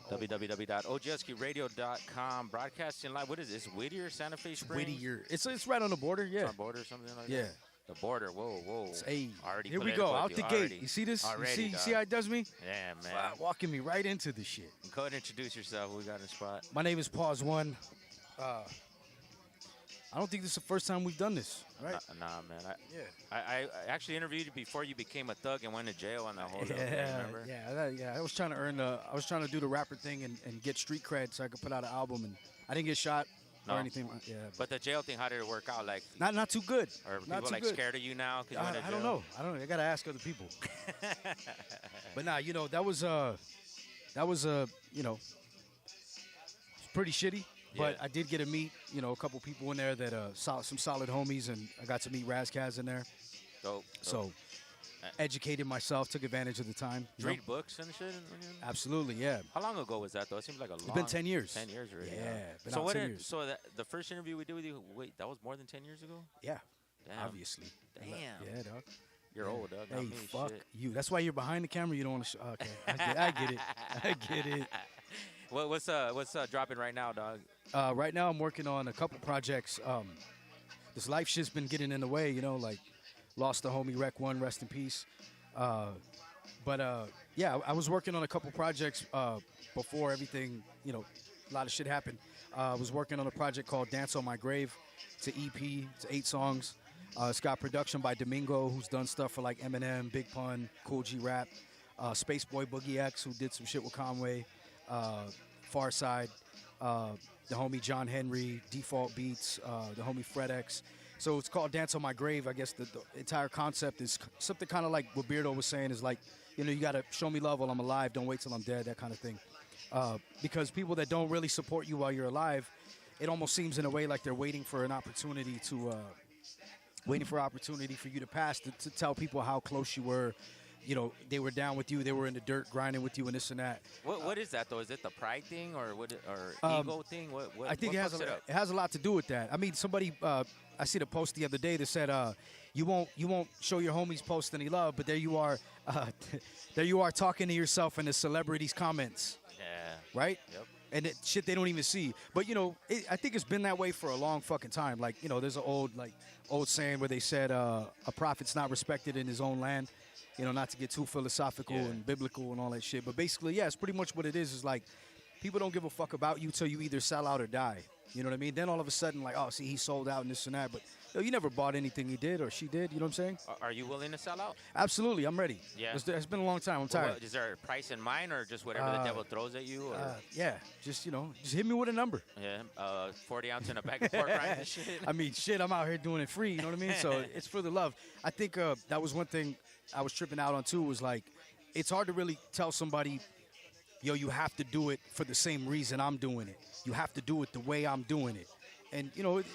www.Oghuskeyradio.com. Broadcasting live. What is this? Whittier, Santa Fe Springs? Whittier. It's right on the border. Yeah. It's on the border or something like that? Yeah. The border. Whoa, whoa. Hey, Already here we go. Out the already. gate. You see this? Already, you see how it does me? Yeah, man. Wow, walking me right into the shit. Go ahead and introduce yourself. We got in the spot. My name is PAWZ1. I don't think this is the first time we've done this, right? Nah, man. I actually interviewed you before you became a thug and went to jail on that whole thing, remember? Yeah. I was trying to do the rapper thing and get street cred so I could put out an album, and I didn't get shot or anything. Yeah. But the jail thing, how did it work out? Like not too good. Or not people too like good. scared of you now because you went to jail? I don't know. I gotta ask other people. But nah, that was it's pretty shitty. But I did get to meet, a couple people in there that some solid homies, and I got to meet Razkaz in there. Dope. So educated myself, took advantage of the time. Read books and shit? Absolutely, yeah. How long ago was that, though? It seems like a long... It's been 10 years. 10 years already. Yeah, been so 10 years. So the first interview we did with you, wait, that was more than 10 years ago? Yeah, Damn. obviously. Damn. Yeah, dog. You're old, dog. Not Hey, me, fuck shit. you. That's why you're behind the camera. You don't want to okay, I get it. I get it. What's dropping right now, dog? Right now, I'm working on a couple projects. This life shit's been getting in the way, like lost the homie Rec 1, rest in peace. But I was working on a couple projects before everything, a lot of shit happened. I was working on a project called Dance on My Grave. It's an EP. It's 8 songs. It's got production by Domingo, who's done stuff for like Eminem, Big Pun, Cool G Rap, Space Boy Boogie X, who did some shit with Conway, Far Side, the homie John Henry, Default Beats, the homie Fred X. So it's called Dance on My Grave. I guess the entire concept is something kind of like what Beardo was saying is like, you got to show me love while I'm alive. Don't wait till I'm dead, that kind of thing. Because people that don't really support you while you're alive, it almost seems in a way like they're waiting for an opportunity for you to pass to tell people how close you were. They were down with you. They were in the dirt grinding with you and this and that. What is that, though? Is it the pride thing or ego thing? What I think it has a lot to do with that. I mean, somebody, I see the post the other day that said, you won't show your homies post any love, but there you are talking to yourself in the celebrities' comments. Yeah. Right? Yep. And shit they don't even see. But, I think it's been that way for a long fucking time. Like, there's an old saying where they said a prophet's not respected in his own land. Not to get too philosophical and biblical and all that shit. But basically, yeah, it's pretty much what it is like people don't give a fuck about you till you either sell out or die. You know what I mean? Then all of a sudden, like, oh, see, he sold out and this and that. But you never bought anything he did or she did. You know what I'm saying? Are you willing to sell out? Absolutely. I'm ready. Yeah. It's been a long time. I'm tired. Is there a price in mind or just whatever the devil throws at you? Or? Yeah. Just hit me with a number. Yeah. 40 ounce in a bag of pork rinds and shit. I mean, shit, I'm out here doing it free. You know what I mean? So it's for the love. I think that was one thing I was tripping out on, too, was like, it's hard to really tell somebody, yo, you have to do it for the same reason I'm doing it. You have to do it the way I'm doing it. And, it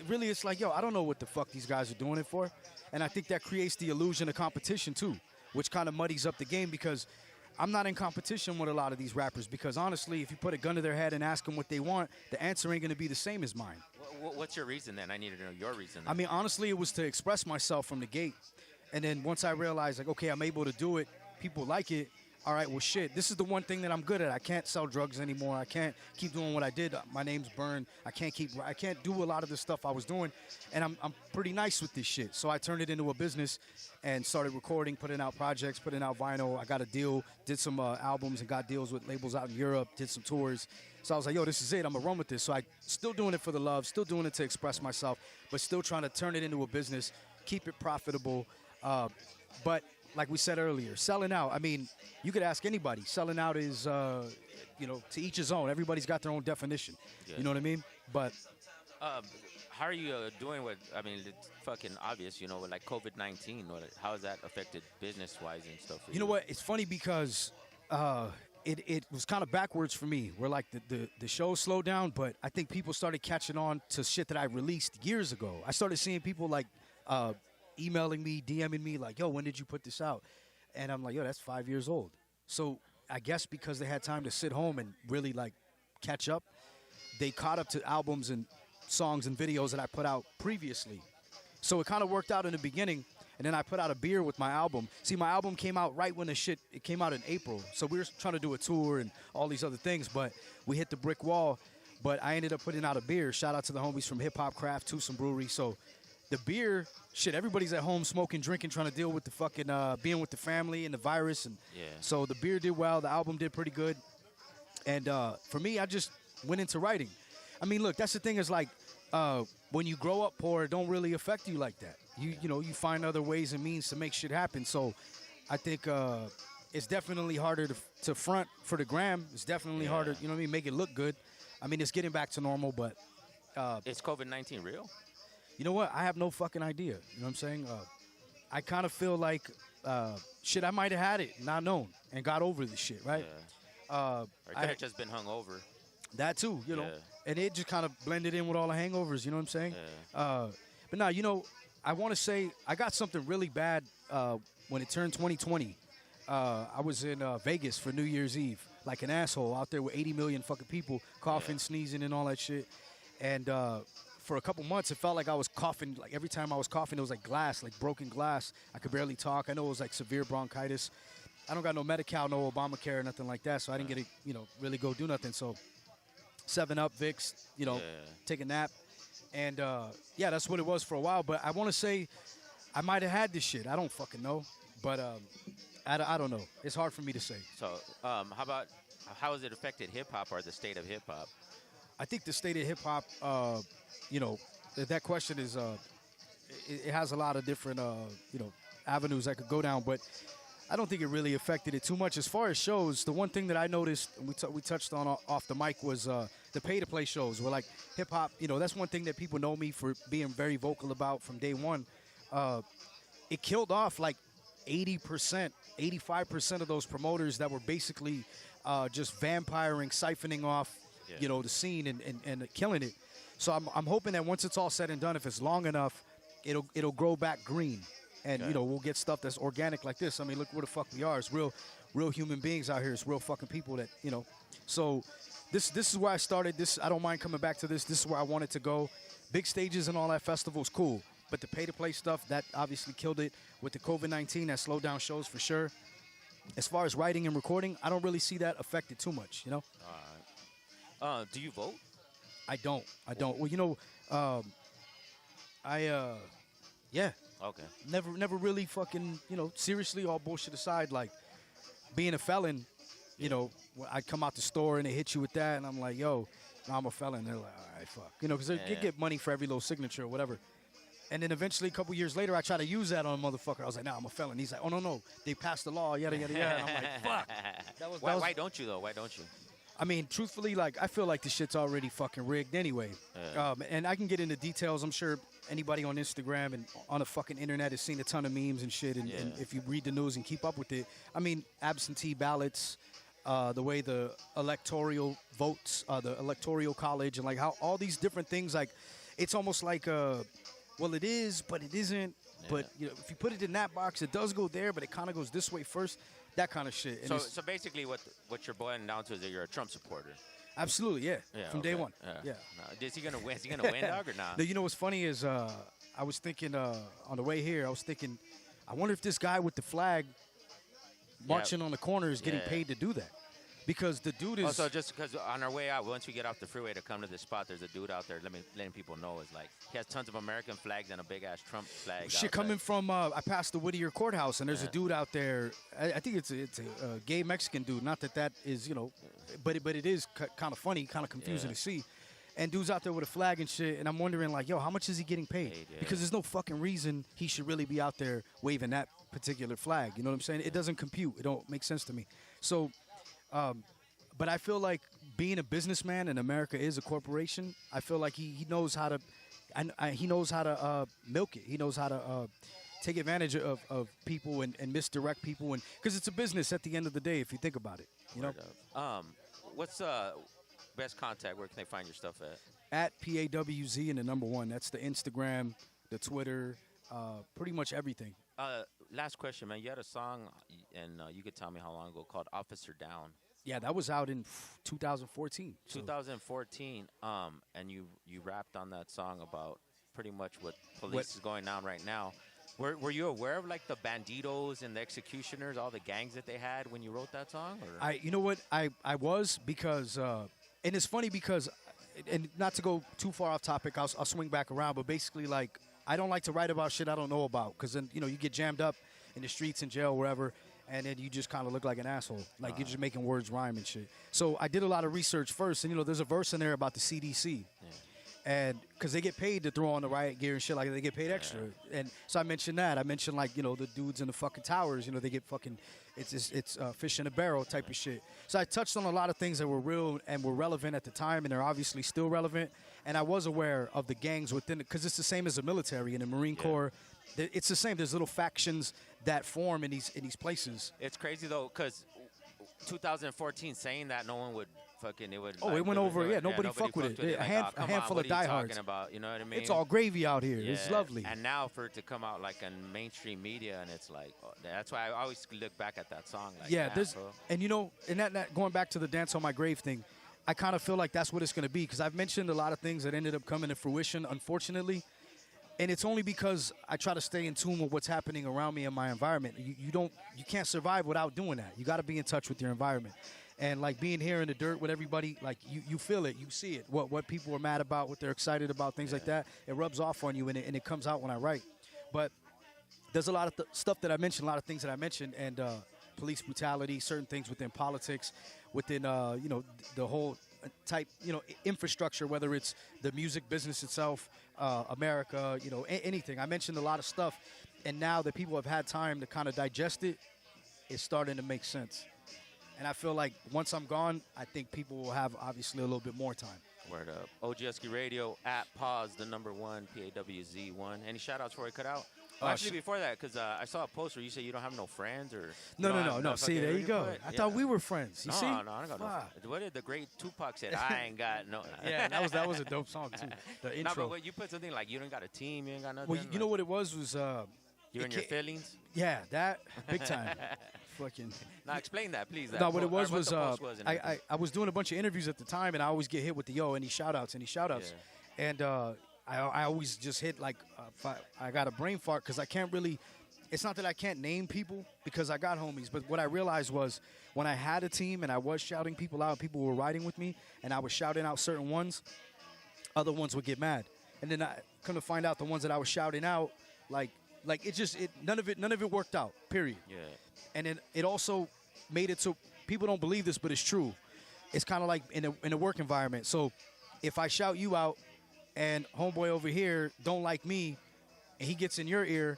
really, it's like, yo, I don't know what the fuck these guys are doing it for. And I think that creates the illusion of competition, too, which kind of muddies up the game because I'm not in competition with a lot of these rappers because, honestly, if you put a gun to their head and ask them what they want, the answer ain't going to be the same as mine. What's your reason, then? I need to know your reason. I mean, honestly, it was to express myself from the gate. And then once I realized, like, okay, I'm able to do it, people like it, all right, well, shit, this is the one thing that I'm good at. I can't sell drugs anymore. I can't keep doing what I did. My name's burned. I can't do a lot of the stuff I was doing, and I'm pretty nice with this shit. So I turned it into a business and started recording, putting out projects, putting out vinyl. I got a deal, did some albums and got deals with labels out in Europe, did some tours. So I was like, yo, this is it. I'm going to run with this. So I still doing it for the love, still doing it to express myself, but still trying to turn it into a business, keep it profitable. But like we said earlier, selling out, I mean, you could ask anybody. Selling out is, to each his own. Everybody's got their own definition. Yeah. You know what I mean? But how are you doing with, I mean, it's fucking obvious, with like COVID-19. How has that affected business-wise and stuff? You know what? It's funny because it was kind of backwards for me, where like the show slowed down, but I think people started catching on to shit that I released years ago. I started seeing people like emailing me, DMing me, like, yo, when did you put this out? And I'm like, yo, that's 5 years old. So I guess because they had time to sit home and really like catch up, they caught up to albums and songs and videos that I put out previously. So it kind of worked out in the beginning. And then I put out a beer with my album. See, my album came out right when it came out in April. So we were trying to do a tour and all these other things, but we hit the brick wall. But I ended up putting out a beer. Shout out to the homies from HipHop Craft, Tucson Brewery. So the beer, shit, everybody's at home smoking, drinking, trying to deal with the fucking being with the family and the virus. And so the beer did well. The album did pretty good. And for me, I just went into writing. I mean, look, that's the thing is like when you grow up poor, it don't really affect you like that. You know, you find other ways and means to make shit happen. So I think it's definitely harder to front for the gram. It's definitely harder, you know what I mean, make it look good. I mean, it's getting back to normal, but... is COVID-19 real? You know what? I have no fucking idea. You know what I'm saying? I kind of feel like, shit, I might have had it, not known, and got over the shit, right? Yeah. Or it could have just been hungover. That too, you know. And it just kind of blended in with all the hangovers, you know what I'm saying? Yeah. But now, you know, I want to say I got something really bad when it turned 2020. I was in Vegas for New Year's Eve, like an asshole out there with 80 million fucking people coughing, sneezing, and all that shit. And for a couple months, it felt like I was coughing. Like every time I was coughing, it was like glass, like broken glass. I could barely talk. I know it was like severe bronchitis. I don't got no Medi-Cal, no Obamacare, or nothing like that, so I didn't get to, you know, really go do nothing. So 7-Up, Vicks, you know, take a nap. And, yeah, that's what it was for a while. But I want to say I might have had this shit. I don't fucking know. But I don't know. It's hard for me to say. So how has it affected hip-hop or the state of hip-hop? I think the state of hip-hop, you know, that question is, it has a lot of different, you know, avenues that could go down. But I don't think it really affected it too much. As far as shows, the one thing that I noticed, and we touched on off the mic, was the pay-to-play shows. Where like hip-hop, you know, that's one thing that people know me for being very vocal about from day one. It killed off like 80%, 85% of those promoters that were basically just vampiring, siphoning off, you know, the scene and killing it. So I'm hoping that once it's all said and done, if it's long enough, it'll grow back green. And, you know, we'll get stuff that's organic like this. I mean, look where the fuck we are. It's real human beings out here. It's real fucking people that, you know. So this is where I started. I don't mind coming back to this. This is where I wanted to go. Big stages and all that festivals, cool. But the pay-to-play stuff, that obviously killed it. With the COVID-19, that slowed down shows for sure. As far as writing and recording, I don't really see that affected too much, you know. All right. Do you vote? I don't. Well, you know, yeah. Okay. Never really fucking, you know, seriously, all bullshit aside, like being a felon, you know, I'd come out the store and they hit you with that, and I'm like, yo, no, I'm a felon. They're like, all right, fuck. You know, because they get money for every little signature or whatever. And then eventually, a couple years later, I try to use that on a motherfucker. I was like, nah, I'm a felon. He's like, oh, no, they passed the law, yada, yada, yada. And I'm like, fuck. Why don't you, though? Why don't you? I mean, truthfully, like, I feel like this shit's already fucking rigged anyway. And I can get into details. I'm sure anybody on Instagram and on the fucking internet has seen a ton of memes and shit. And if you read the news and keep up with it, I mean, absentee ballots, the way the electoral votes, the electoral college, and like how all these different things, like, it's almost like, well, it is, but it isn't. Yeah. But, you know, if you put it in that box, it does go there, but it kind of goes this way first. That kind of shit. And so basically what you're boiling down to is that you're a Trump supporter. Absolutely, yeah. From day one. Yeah. Is he gonna win? Is he gonna win, dog, or not? You know what's funny is I was thinking on the way here, I wonder if this guy with the flag marching on the corner is getting paid to do that. Because the dude is... Also, just because on our way out, once we get off the freeway to come to this spot, there's a dude out there letting people know. It's like, he has tons of American flags and a big-ass Trump flag. Shit, coming from... I passed the Whittier Courthouse, and there's a dude out there. I think it's a gay Mexican dude. Not that is, you know... But it is kind of funny, kind of confusing to see. And dude's out there with a flag and shit, and I'm wondering, like, yo, how much is he getting paid? Because there's no fucking reason he should really be out there waving that particular flag. You know what I'm saying? It doesn't compute. It don't make sense to me. So... but I feel like being a businessman and America is a corporation, I feel like he knows how to, he knows how to milk it. He knows how to take advantage of people and misdirect people, and because it's a business at the end of the day, if you think about it. You know. What's best contact? Where can they find your stuff at? At PAWZ and the number 1. That's the Instagram, the Twitter, pretty much everything. Last question, man. You had a song, and you could tell me how long ago, called "Officer Down." Yeah, that was out in 2014. 2014, and you rapped on that song about pretty much what police is going on right now. Were you aware of like the banditos and the executioners, all the gangs that they had when you wrote that song? Or? You know what, I was because, and it's funny because, and not to go too far off topic, I'll swing back around, but basically like I don't like to write about shit I don't know about, because then you get jammed up in the streets, in jail, wherever, and then you just kind of look like an asshole, like you're just making words rhyme and shit. So I did a lot of research first, and there's a verse in there about the CDC. Yeah. And because they get paid to throw on the riot gear and shit, like they get paid extra. And so I mentioned that. I mentioned like, the dudes in the fucking towers, they get fucking, it's fish in a barrel type of shit. So I touched on a lot of things that were real and were relevant at the time, and they're obviously still relevant. And I was aware of the gangs within it, because it's the same as the military and the Marine Corps. It's the same. There's little factions that form in these places. It's crazy though, because 2014 saying that no one would fucking, it would. Oh, it went over. Nobody fucked with it. A handful of diehards. About, you know what I mean? It's all gravy out here. Yeah. It's lovely. And now for it to come out like in mainstream media, and it's like, that's why I always look back at that song. Like, there's, and and that going back to the Dance on My Grave thing, I kind of feel like that's what it's going to be, because I've mentioned a lot of things that ended up coming to fruition, unfortunately. And it's only because I try to stay in tune with what's happening around me in my environment. You can't survive without doing that. You got to be in touch with your environment. And like being here in the dirt with everybody, like you feel it, you see it. What people are mad about, what they're excited about, things like that. It rubs off on you, and it comes out when I write. But there's a lot of stuff that I mentioned, a lot of things that I mentioned, and police brutality, certain things within politics, within the whole type infrastructure, whether it's the music business itself, America, anything. I mentioned a lot of stuff, and now that people have had time to kind of digest it, it's starting to make sense. And I feel like once I'm gone, I think people will have obviously a little bit more time. Word up. Oghuskeyradio at PAWZ, the number 1, PAWZ1. Any shout outs before we cut out? Actually, before that, because I saw a post where you say you don't have no friends, or no. See, there you go. I thought we were friends. You see? No, I don't got no friends. What did the great Tupac said? I ain't got no. Yeah, that was a dope song too. The intro. No, but you put something like you don't got a team, you ain't got nothing. Well, you know what it was you're in your feelings. Yeah, that big time. Fucking. Now explain that, please. No, what it was I was doing a bunch of interviews at the time, and I always get hit with the any shout outs, and I always just hit like I got a brain fart, because I can't really. It's not that I can't name people, because I got homies, but what I realized was when I had a team and I was shouting people out, people were riding with me, and I was shouting out certain ones, other ones would get mad, and then I come to find out the ones that I was shouting out, like none of it worked out. Period. Yeah. And then it also made it so people don't believe this, but it's true. It's kind of like in a work environment. So if I shout you out, and homeboy over here don't like me, and he gets in your ear,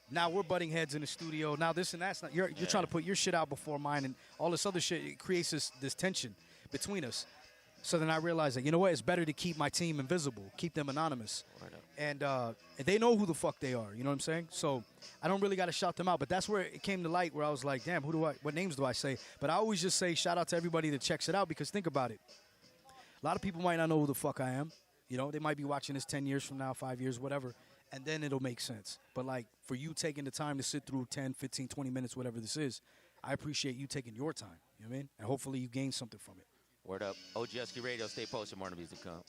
now we're butting heads in the studio. Now this and that's not. You're trying to put your shit out before mine, and all this other shit. It creates this tension between us. So then I realized that, you know what, it's better to keep my team invisible, keep them anonymous. And they know who the fuck they are, you know what I'm saying? So I don't really got to shout them out, but that's where it came to light, where I was like, damn, what names do I say? But I always just say shout out to everybody that checks it out, because think about it. A lot of people might not know who the fuck I am. They might be watching this 10 years from now, 5 years, whatever, and then it'll make sense. But like for you taking the time to sit through 10, 15, 20 minutes, whatever this is, I appreciate you taking your time, you know what I mean? And hopefully you gain something from it. Word up. Oghuskeyradio, stay posted, more interviews to come.